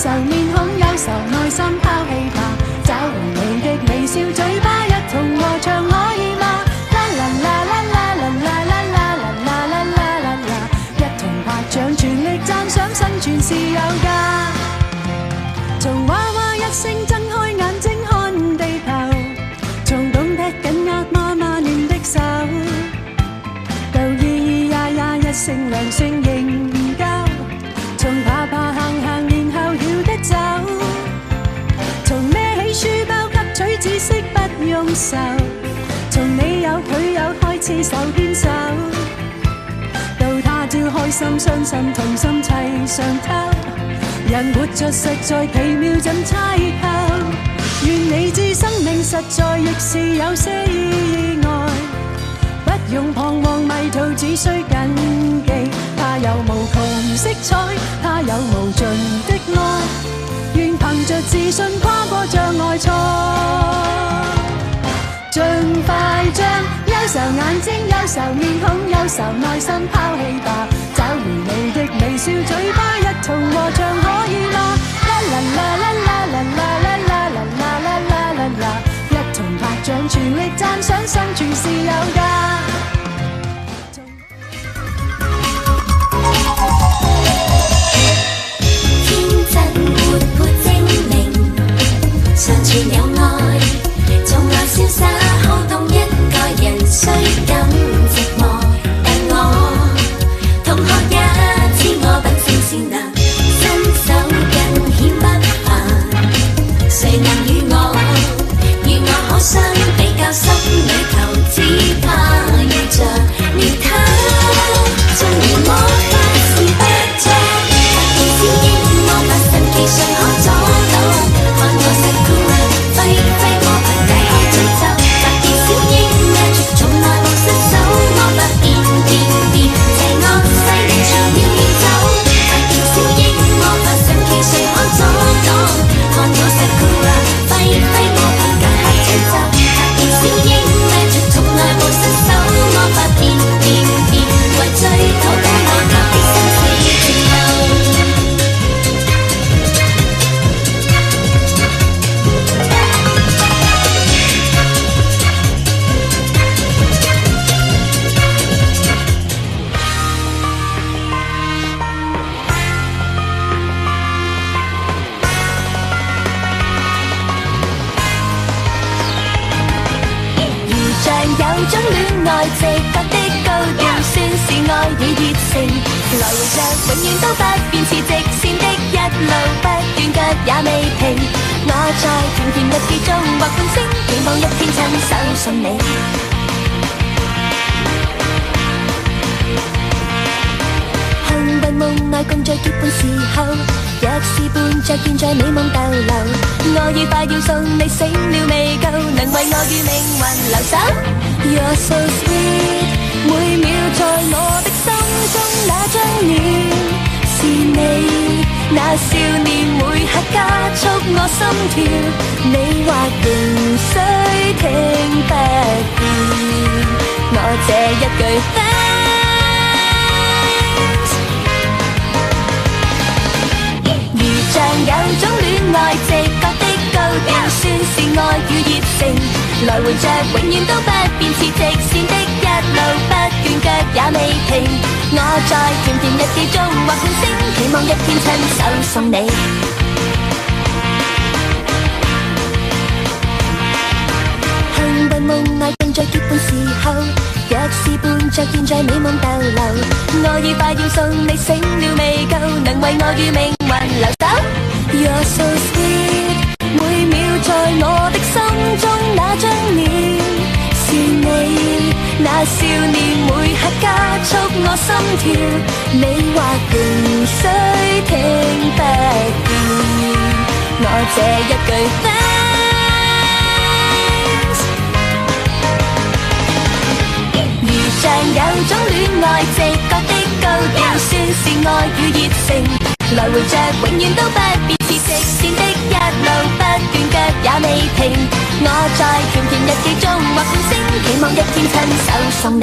愁面孔，憂愁內心拋棄吧，找回你的微笑嘴巴，一同和唱可以嗎？啦啦啦啦啦啦啦啦啦啦啦啦啦啦，一同拍掌全力讚賞生存是有價。從娃娃一聲睜開眼睛看地球，從懂得緊握媽媽暖的手，到咿咿呀呀一聲兩聲仍唔夠，從爬爬行行然後曉得走，從孭起書包吸取知識不用愁，從你有佢有開始手牽手，到他朝開心傷心痛心齊上透，人活着實在奇妙怎猜透，願你知生命實在亦是有些意外，不用彷徨迷途只需謹記，它有無窮色彩，它有無盡的愛，願憑着自信跨過障礙賽，盡快將憂愁眼睛、憂愁面孔、憂愁內心拋棄吧，找回你的微笑嘴巴，一同和唱可以嗎？啦啦啦啦啦啦啦啦啦啦啦啦啦，一同拍掌全力讚賞生存是有價。天真活潑精靈，常存有愛，從來瀟灑好動一個人，雖感寂寞，但我同學也知我品性善良，身手更顯不凡，誰能與我可相比較，心裏頭只怕遇着了他，縱然魔法是不錯，發現小櫻魔法神奇誰可阻擋，看我Sakura揮揮魔法解開詛咒，發現小櫻 magic 從來無失手，魔法變變變，邪惡勢力全要遠走，發現小櫻魔法神奇誰可阻擋，看我Sakura揮揮魔法解開詛咒，發現小櫻 magic 從來無失手，魔法變變變，為追討到我的生死存留。如像有種戀愛直覺的高調，算是愛與熱情，來回着永遠都不變，是直線的一路不斷，腳也未停。我在甜甜日記中畫半星，期望一天親手送你。幸運夢愛共在結伴時候，若是伴着現在美夢逗留，我已快要送你醒了未夠，能為我與命運留守。You're so sweet， 每秒在我的心中那張臉是你，那少年每刻加速我心跳，你或仍需聽不見我這一句 thanks。如像有種戀愛直覺的高調，算是愛與熱情，來回着永遠都不變，是直線的一路不斷，腳也未停。我在甜甜日記中畫半星，期望一天親手送你。幸運夢愛共在結伴時候，若是伴着現在美夢逗留，我已快要送你醒了未夠，能為我與命運留守。You're so sweet， 每秒在我的心中那張臉是你，那少年每刻加速我心跳，你或仍需聽不見我這一句 thanks。如像有種戀愛直覺的高調，算是愛與熱情，來回着永遠都不變，是直線的一路不斷，腳也未停。我在甜甜日記中畫半星，期望一天親手送你。